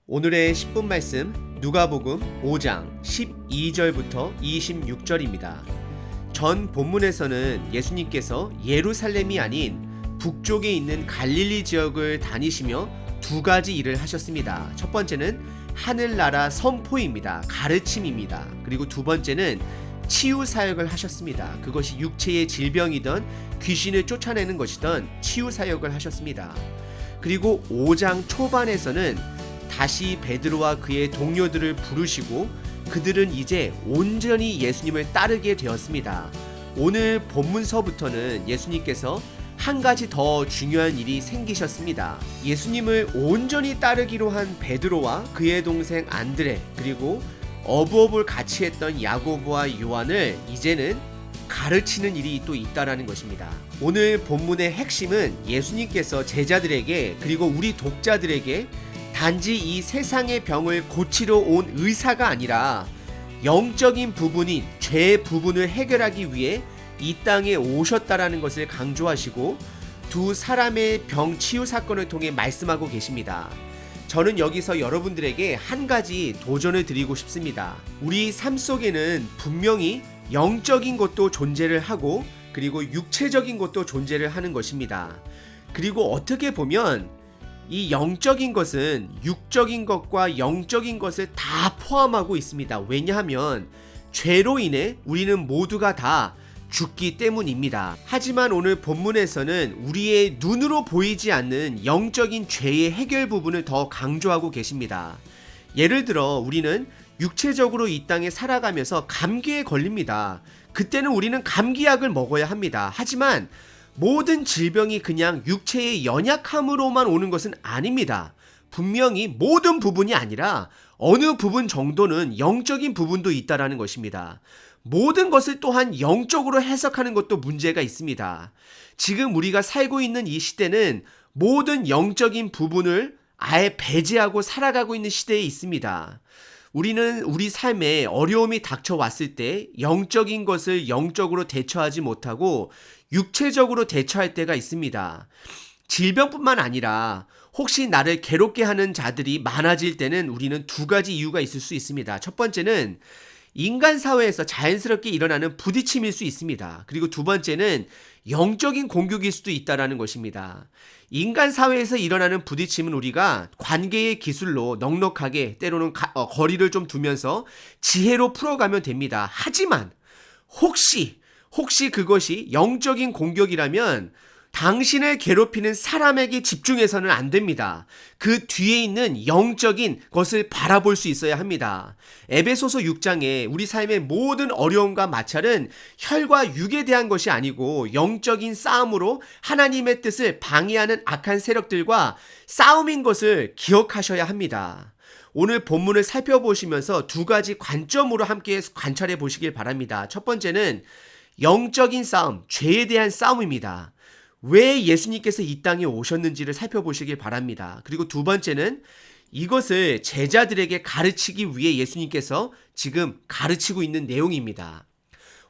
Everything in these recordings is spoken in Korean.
오늘의 10분 말씀 누가복음 5장 12절부터 26절입니다. 전 본문에서는 예수님께서 예루살렘이 아닌 북쪽에 있는 갈릴리 지역을 다니시며 두 가지 일을 하셨습니다. 첫 번째는 하늘나라 선포입니다. 가르침입니다. 그리고 두 번째는 치유 사역을 하셨습니다. 그것이 육체의 질병이든 귀신을 쫓아내는 것이든 치유 사역을 하셨습니다. 그리고 5장 초반에서는 다시 베드로와 그의 동료들을 부르시고 그들은 이제 온전히 예수님을 따르게 되었습니다. 오늘 본문서부터는 예수님께서 한 가지 더 중요한 일이 생기셨습니다. 예수님을 온전히 따르기로 한 베드로와 그의 동생 안드레, 그리고 어부업을 같이 했던 야고보와 요한을 이제는 가르치는 일이 또 있다라는 것입니다. 오늘 본문의 핵심은 예수님께서 제자들에게 그리고 우리 독자들에게 단지 이 세상의 병을 고치러 온 의사가 아니라 영적인 부분인 죄의 부분을 해결하기 위해 이 땅에 오셨다라는 것을 강조하시고 두 사람의 병 치유 사건을 통해 말씀하고 계십니다. 저는 여기서 여러분들에게 한 가지 도전을 드리고 싶습니다. 우리 삶 속에는 분명히 영적인 것도 존재를 하고 그리고 육체적인 것도 존재를 하는 것입니다. 그리고 어떻게 보면 이 영적인 것은 육적인 것과 영적인 것을 다 포함하고 있습니다. 왜냐하면 죄로 인해 우리는 모두가 다 죽기 때문입니다. 하지만 오늘 본문에서는 우리의 눈으로 보이지 않는 영적인 죄의 해결 부분을 더 강조하고 계십니다. 예를 들어 우리는 육체적으로 이 땅에 살아가면서 감기에 걸립니다. 그때는 우리는 감기약을 먹어야 합니다. 하지만 모든 질병이 그냥 육체의 연약함으로만 오는 것은 아닙니다. 분명히 모든 부분이 아니라 어느 부분 정도는 영적인 부분도 있다라는 것입니다. 모든 것을 또한 영적으로 해석하는 것도 문제가 있습니다. 지금 우리가 살고 있는 이 시대는 모든 영적인 부분을 아예 배제하고 살아가고 있는 시대에 있습니다. 우리는 우리 삶에 어려움이 닥쳐왔을 때 영적인 것을 영적으로 대처하지 못하고 육체적으로 대처할 때가 있습니다. 질병뿐만 아니라 혹시 나를 괴롭게 하는 자들이 많아질 때는 우리는 두 가지 이유가 있을 수 있습니다. 첫 번째는 인간 사회에서 자연스럽게 일어나는 부딪힘일 수 있습니다. 그리고 두 번째는 영적인 공격일 수도 있다는 것입니다. 인간 사회에서 일어나는 부딪힘은 우리가 관계의 기술로 넉넉하게 때로는 거리를 좀 두면서 지혜로 풀어가면 됩니다. 하지만 혹시 그것이 영적인 공격이라면 당신을 괴롭히는 사람에게 집중해서는 안 됩니다. 그 뒤에 있는 영적인 것을 바라볼 수 있어야 합니다. 에베소서 6장에 우리 삶의 모든 어려움과 마찰은 혈과 육에 대한 것이 아니고 영적인 싸움으로 하나님의 뜻을 방해하는 악한 세력들과 싸움인 것을 기억하셔야 합니다. 오늘 본문을 살펴보시면서 두 가지 관점으로 함께 관찰해 보시길 바랍니다. 첫 번째는 영적인 싸움, 죄에 대한 싸움입니다. 왜 예수님께서 이 땅에 오셨는지를 살펴보시길 바랍니다. 그리고 두 번째는 이것을 제자들에게 가르치기 위해 예수님께서 지금 가르치고 있는 내용입니다.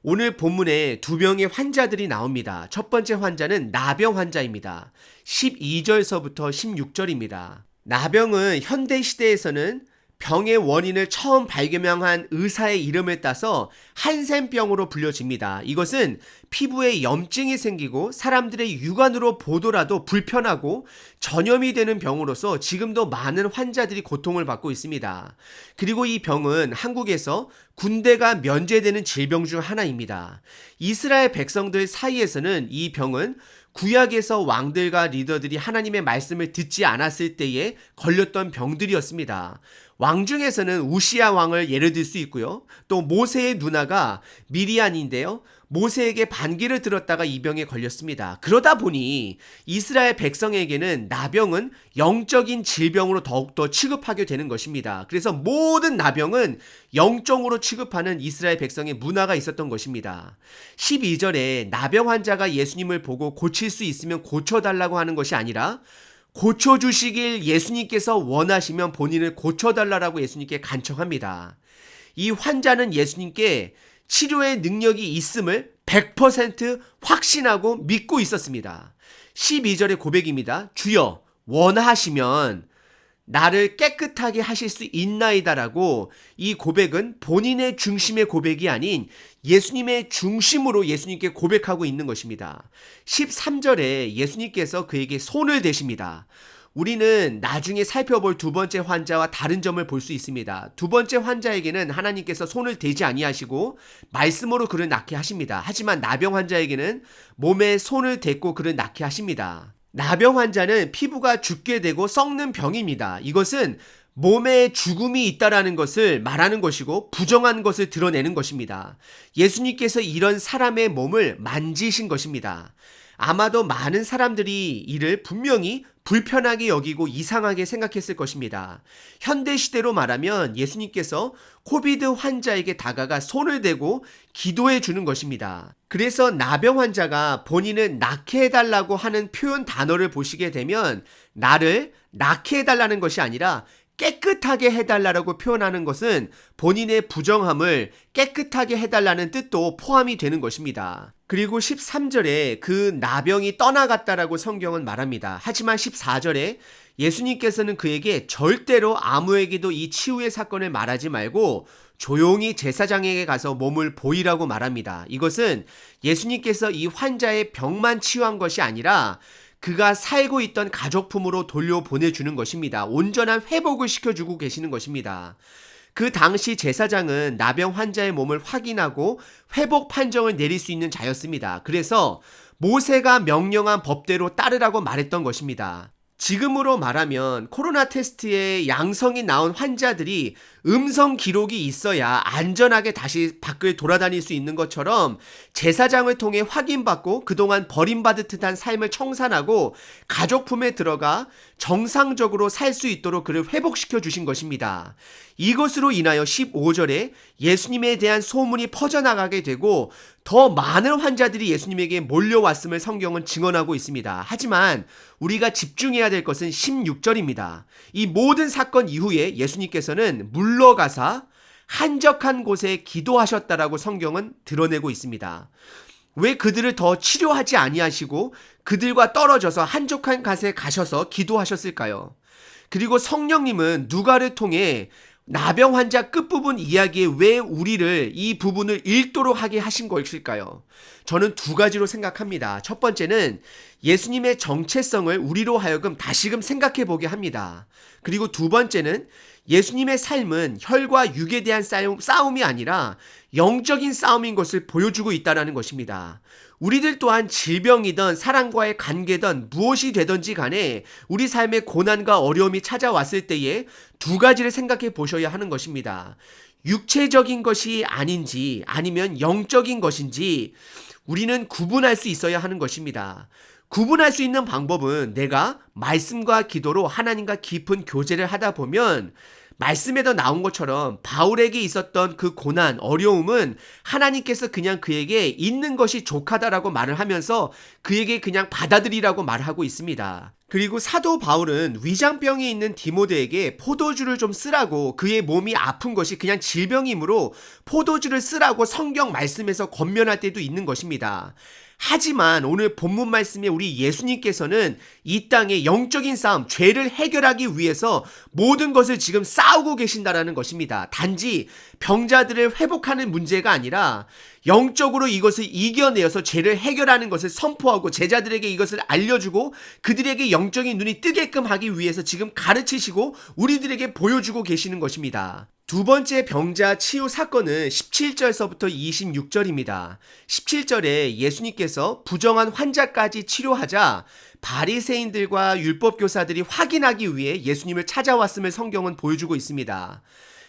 오늘 본문에 두 명의 환자들이 나옵니다. 첫 번째 환자는 나병 환자입니다. 12절서부터 16절입니다. 나병은 현대 시대에서는 병의 원인을 처음 발견한 의사의 이름을 따서 한센병으로 불려집니다. 이것은 피부에 염증이 생기고 사람들의 육안으로 보더라도 불편하고 전염이 되는 병으로서 지금도 많은 환자들이 고통을 받고 있습니다. 그리고 이 병은 한국에서 군대가 면제되는 질병 중 하나입니다. 이스라엘 백성들 사이에서는 이 병은 구약에서 왕들과 리더들이 하나님의 말씀을 듣지 않았을 때에 걸렸던 병들이었습니다. 왕 중에서는 우시야 왕을 예를 들 수 있고요. 또 모세의 누나가 미리안인데요. 모세에게 반기를 들었다가 이 병에 걸렸습니다. 그러다 보니 이스라엘 백성에게는 나병은 영적인 질병으로 더욱더 취급하게 되는 것입니다. 그래서 모든 나병은 영적으로 취급하는 이스라엘 백성의 문화가 있었던 것입니다. 12절에 나병 환자가 예수님을 보고 고칠 수 있으면 고쳐달라고 하는 것이 아니라 고쳐주시길 예수님께서 원하시면 본인을 고쳐달라고 예수님께 간청합니다. 이 환자는 예수님께 치료의 능력이 있음을 100% 확신하고 믿고 있었습니다. 12절의 고백입니다. 주여 원하시면 나를 깨끗하게 하실 수 있나이다라고 이 고백은 본인의 중심의 고백이 아닌 예수님의 중심으로 예수님께 고백하고 있는 것입니다. 13절에 예수님께서 그에게 손을 대십니다. 우리는 나중에 살펴볼 두 번째 환자와 다른 점을 볼 수 있습니다. 두 번째 환자에게는 하나님께서 손을 대지 아니하시고 말씀으로 그를 낫게 하십니다. 하지만 나병 환자에게는 몸에 손을 댔고 그를 낫게 하십니다. 나병 환자는 피부가 죽게 되고 썩는 병입니다. 이것은 몸에 죽음이 있다라는 것을 말하는 것이고 부정한 것을 드러내는 것입니다. 예수님께서 이런 사람의 몸을 만지신 것입니다. 아마도 많은 사람들이 이를 분명히 불편하게 여기고 이상하게 생각했을 것입니다. 현대시대로 말하면 예수님께서 코비드 환자에게 다가가 손을 대고 기도해 주는 것입니다. 그래서 나병 환자가 본인을 낫게 해달라고 하는 표현 단어를 보시게 되면 나를 낫게 해달라는 것이 아니라 깨끗하게 해달라고 표현하는 것은 본인의 부정함을 깨끗하게 해달라는 뜻도 포함이 되는 것입니다. 그리고 13절에 그 나병이 떠나갔다라고 성경은 말합니다. 하지만 14절에 예수님께서는 그에게 절대로 아무에게도 이 치유의 사건을 말하지 말고 조용히 제사장에게 가서 몸을 보이라고 말합니다. 이것은 예수님께서 이 환자의 병만 치유한 것이 아니라 그가 살고 있던 가족품으로 돌려보내주는 것입니다. 온전한 회복을 시켜주고 계시는 것입니다. 그 당시 제사장은 나병 환자의 몸을 확인하고 회복 판정을 내릴 수 있는 자였습니다. 그래서 모세가 명령한 법대로 따르라고 말했던 것입니다. 지금으로 말하면 코로나 테스트에 양성이 나온 환자들이 음성 기록이 있어야 안전하게 다시 밖을 돌아다닐 수 있는 것처럼 제사장을 통해 확인받고 그동안 버림받은 듯한 삶을 청산하고 가족품에 들어가 정상적으로 살 수 있도록 그를 회복시켜 주신 것입니다. 이것으로 인하여 15절에 예수님에 대한 소문이 퍼져나가게 되고 더 많은 환자들이 예수님에게 몰려왔음을 성경은 증언하고 있습니다. 하지만 우리가 집중해야 될 것은 16절입니다. 이 모든 사건 이후에 예수님께서는 물러가사 한적한 곳에 기도하셨다라고 성경은 드러내고 있습니다. 왜 그들을 더 치료하지 아니하시고 그들과 떨어져서 한적한 곳에 가셔서 기도하셨을까요? 그리고 성령님은 누가를 통해 나병 환자 끝부분 이야기에 왜 우리를 이 부분을 읽도록 하게 하신 것일까요? 저는 두 가지로 생각합니다. 첫 번째는 예수님의 정체성을 우리로 하여금 다시금 생각해 보게 합니다. 그리고 두 번째는 예수님의 삶은 혈과 육에 대한 싸움이 아니라 영적인 싸움인 것을 보여주고 있다는 것입니다. 우리들 또한 질병이든 사랑과의 관계든 무엇이 되든지 간에 우리 삶에 고난과 어려움이 찾아왔을 때에 두 가지를 생각해 보셔야 하는 것입니다. 육체적인 것이 아닌지 아니면 영적인 것인지 우리는 구분할 수 있어야 하는 것입니다. 구분할 수 있는 방법은 내가 말씀과 기도로 하나님과 깊은 교제를 하다 보면 말씀에도 나온 것처럼 바울에게 있었던 그 고난, 어려움은 하나님께서 그냥 그에게 있는 것이 족하다라고 말을 하면서 그에게 그냥 받아들이라고 말하고 있습니다. 그리고 사도 바울은 위장병이 있는 디모데에게 포도주를 좀 쓰라고, 그의 몸이 아픈 것이 그냥 질병이므로 포도주를 쓰라고 성경 말씀에서 권면할 때도 있는 것입니다. 하지만 오늘 본문 말씀에 우리 예수님께서는 이 땅의 영적인 싸움, 죄를 해결하기 위해서 모든 것을 지금 싸우고 계신다라는 것입니다. 단지 병자들을 회복하는 문제가 아니라 영적으로 이것을 이겨내어서 죄를 해결하는 것을 선포하고 제자들에게 이것을 알려주고 그들에게 영적인 눈이 뜨게끔 하기 위해서 지금 가르치시고 우리들에게 보여주고 계시는 것입니다. 두 번째 병자 치유 사건은 17절서부터 26절입니다. 17절에 예수님께서 부정한 환자까지 치료하자 바리새인들과 율법교사들이 확인하기 위해 예수님을 찾아왔음을 성경은 보여주고 있습니다.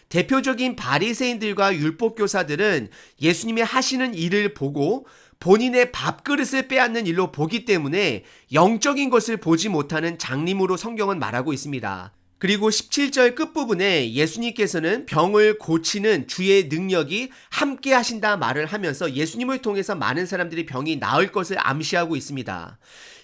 대표적인 바리새인들과 율법교사들은 예수님이 하시는 일을 보고 본인의 밥그릇을 빼앗는 일로 보기 때문에 영적인 것을 보지 못하는 장님으로 성경은 말하고 있습니다. 그리고 17절 끝부분에 예수님께서는 병을 고치는 주의 능력이 함께 하신다 말을 하면서 예수님을 통해서 많은 사람들이 병이 나을 것을 암시하고 있습니다.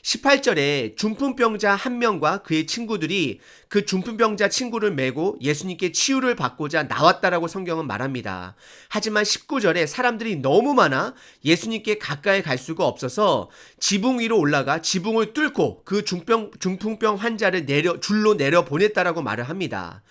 18절에 중풍병자 한 명과 그의 친구들이 그 중풍병자 친구를 메고 예수님께 치유를 받고자 나왔다라고 성경은 말합니다. 하지만 19절에 사람들이 너무 많아 예수님께 가까이 갈 수가 없어서 지붕 위로 올라가 지붕을 뚫고 그 중풍병 환자를 줄로 내려 보냈다라고 말을 합니다.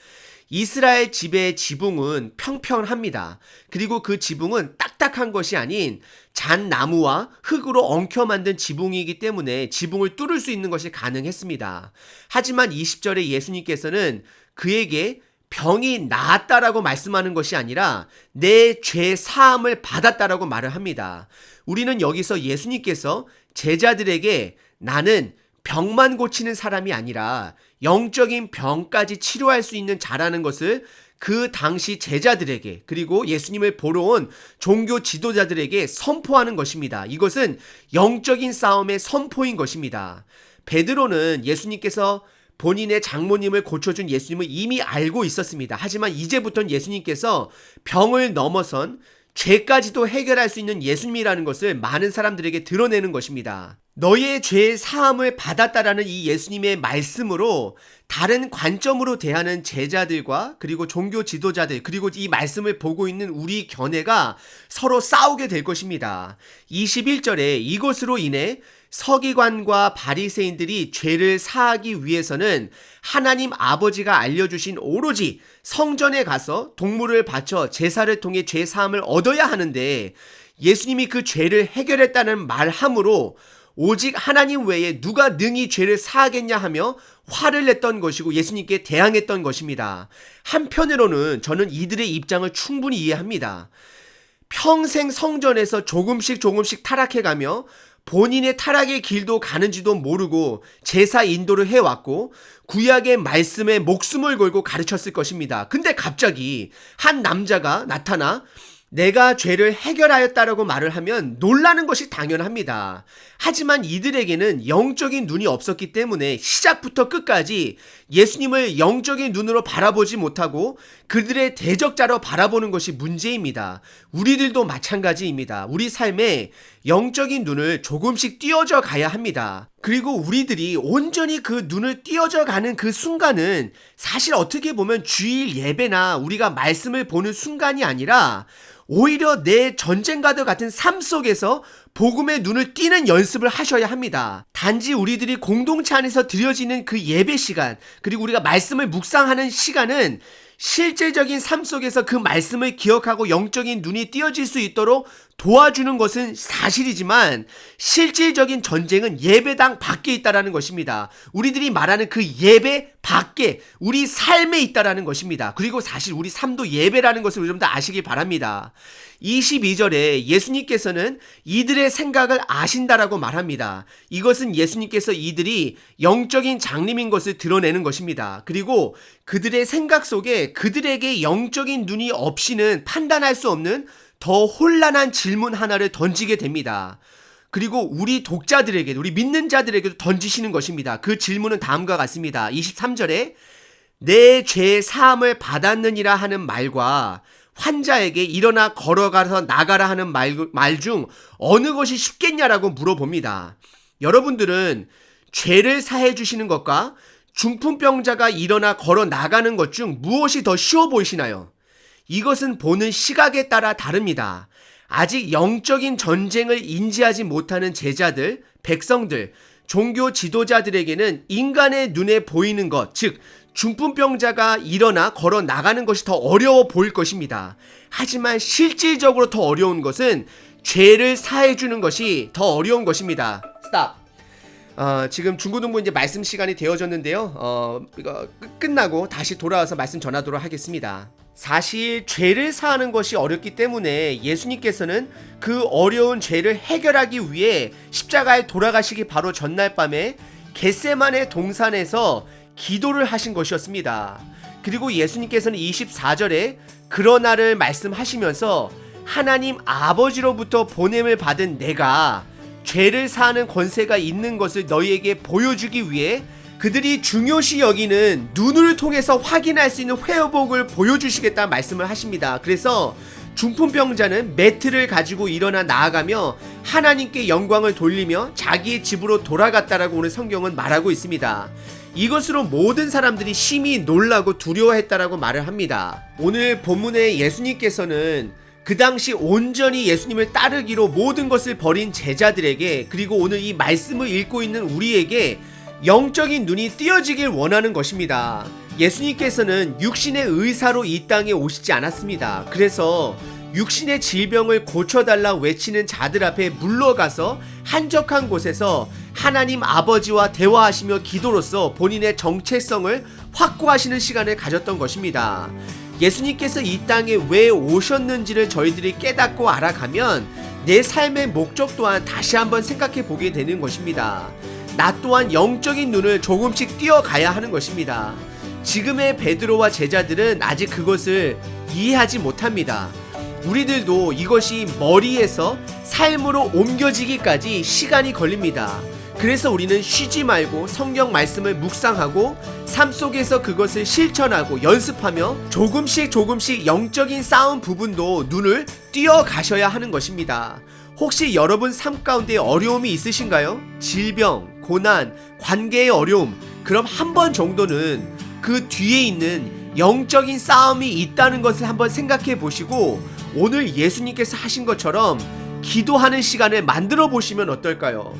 이스라엘 집의 지붕은 평평합니다. 그리고 그 지붕은 딱딱한 것이 아닌 잣나무와 흙으로 엉켜 만든 지붕이기 때문에 지붕을 뚫을 수 있는 것이 가능했습니다. 하지만 20절에 예수님께서는 그에게 병이 나았다라고 말씀하는 것이 아니라 내 죄 사함을 받았다라고 말을 합니다. 우리는 여기서 예수님께서 제자들에게 나는 병만 고치는 사람이 아니라 영적인 병까지 치료할 수 있는 자라는 것을 그 당시 제자들에게 그리고 예수님을 보러 온 종교 지도자들에게 선포하는 것입니다. 이것은 영적인 싸움의 선포인 것입니다. 베드로는 예수님께서 본인의 장모님을 고쳐준 예수님을 이미 알고 있었습니다. 하지만 이제부터는 예수님께서 병을 넘어선 죄까지도 해결할 수 있는 예수님이라는 것을 많은 사람들에게 드러내는 것입니다. 너의 죄의 사함을 받았다라는 이 예수님의 말씀으로 다른 관점으로 대하는 제자들과 그리고 종교 지도자들 그리고 이 말씀을 보고 있는 우리 견해가 서로 싸우게 될 것입니다. 21절에 이것으로 인해 서기관과 바리새인들이 죄를 사하기 위해서는 하나님 아버지가 알려주신 오로지 성전에 가서 동물을 바쳐 제사를 통해 죄 사함을 얻어야 하는데 예수님이 그 죄를 해결했다는 말함으로 오직 하나님 외에 누가 능히 죄를 사하겠냐 하며 화를 냈던 것이고 예수님께 대항했던 것입니다. 한편으로는 저는 이들의 입장을 충분히 이해합니다. 평생 성전에서 조금씩 타락해가며 본인의 타락의 길도 가는지도 모르고 제사 인도를 해왔고 구약의 말씀에 목숨을 걸고 가르쳤을 것입니다. 근데 갑자기 한 남자가 나타나 내가 죄를 해결하였다라고 말을 하면 놀라는 것이 당연합니다. 하지만 이들에게는 영적인 눈이 없었기 때문에 시작부터 끝까지 예수님을 영적인 눈으로 바라보지 못하고 그들의 대적자로 바라보는 것이 문제입니다. 우리들도 마찬가지입니다. 우리 삶에 영적인 눈을 조금씩 띄어져 가야 합니다. 그리고 우리들이 온전히 그 눈을 띄어져 가는 그 순간은 사실 어떻게 보면 주일 예배나 우리가 말씀을 보는 순간이 아니라 오히려 내 전쟁과도 같은 삶 속에서 복음의 눈을 띄는 연습을 하셔야 합니다. 단지 우리들이 공동체 안에서 드려지는 그 예배 시간 그리고 우리가 말씀을 묵상하는 시간은 실제적인 삶 속에서 그 말씀을 기억하고 영적인 눈이 띄어질 수 있도록 도와주는 것은 사실이지만 실질적인 전쟁은 예배당 밖에 있다라는 것입니다. 우리들이 말하는 그 예배 밖에 우리 삶에 있다라는 것입니다. 그리고 사실 우리 삶도 예배라는 것을 좀 더 아시기 바랍니다. 22절에 예수님께서는 이들의 생각을 아신다라고 말합니다. 이것은 예수님께서 이들이 영적인 장님인 것을 드러내는 것입니다. 그리고 그들의 생각 속에 그들에게 영적인 눈이 없이는 판단할 수 없는 더 혼란한 질문 하나를 던지게 됩니다. 그리고 우리 독자들에게도 우리 믿는 자들에게도 던지시는 것입니다. 그 질문은 다음과 같습니다. 23절에 내 죄 사함을 받았느니라 하는 말과 환자에게 일어나 걸어가서 나가라 하는 말 중 어느 것이 쉽겠냐라고 물어봅니다. 여러분들은 죄를 사해 주시는 것과 중풍병자가 일어나 걸어 나가는 것 중 무엇이 더 쉬워 보이시나요? 이것은 보는 시각에 따라 다릅니다. 아직 영적인 전쟁을 인지하지 못하는 제자들, 백성들, 종교 지도자들에게는 인간의 눈에 보이는 것, 즉 중풍병자가 일어나 걸어 나가는 것이 더 어려워 보일 것입니다. 하지만 실질적으로 더 어려운 것은 죄를 사해 주는 것이 더 어려운 것입니다. 스탑. 지금 중고등부 이제 말씀 시간이 되어졌는데요. 이거 끝나고 다시 돌아와서 말씀 전하도록 하겠습니다. 사실 죄를 사하는 것이 어렵기 때문에 예수님께서는 그 어려운 죄를 해결하기 위해 십자가에 돌아가시기 바로 전날 밤에 겟세마네 동산에서 기도를 하신 것이었습니다. 그리고 예수님께서는 24절에 그러나를 말씀하시면서 하나님 아버지로부터 보냄을 받은 내가 죄를 사하는 권세가 있는 것을 너희에게 보여주기 위해 그들이 중요시 여기는 눈을 통해서 확인할 수 있는 회복을 보여주시겠다는 말씀을 하십니다. 그래서 중풍병자는 매트를 가지고 일어나 나아가며 하나님께 영광을 돌리며 자기의 집으로 돌아갔다라고 오늘 성경은 말하고 있습니다. 이것으로 모든 사람들이 심히 놀라고 두려워했다라고 말을 합니다. 오늘 본문의 예수님께서는 그 당시 온전히 예수님을 따르기로 모든 것을 버린 제자들에게, 그리고 오늘 이 말씀을 읽고 있는 우리에게 영적인 눈이 띄어지길 원하는 것입니다. 예수님께서는 육신의 의사로 이 땅에 오시지 않았습니다. 그래서 육신의 질병을 고쳐달라 외치는 자들 앞에 물러가서 한적한 곳에서 하나님 아버지와 대화하시며 기도로써 본인의 정체성을 확고하시는 시간을 가졌던 것입니다. 예수님께서 이 땅에 왜 오셨는지를 저희들이 깨닫고 알아가면 내 삶의 목적 또한 다시 한번 생각해 보게 되는 것입니다. 나 또한 영적인 눈을 조금씩 띄어가야 하는 것입니다. 지금의 베드로와 제자들은 아직 그것을 이해하지 못합니다. 우리들도 이것이 머리에서 삶으로 옮겨지기까지 시간이 걸립니다. 그래서 우리는 쉬지 말고 성경 말씀을 묵상하고 삶 속에서 그것을 실천하고 연습하며 조금씩 영적인 싸움 부분도 눈을 띄어가셔야 하는 것입니다. 혹시 여러분 삶 가운데 어려움이 있으신가요? 질병, 고난, 관계의 어려움, 그럼 한 번 정도는 그 뒤에 있는 영적인 싸움이 있다는 것을 한번 생각해 보시고 오늘 예수님께서 하신 것처럼 기도하는 시간을 만들어 보시면 어떨까요?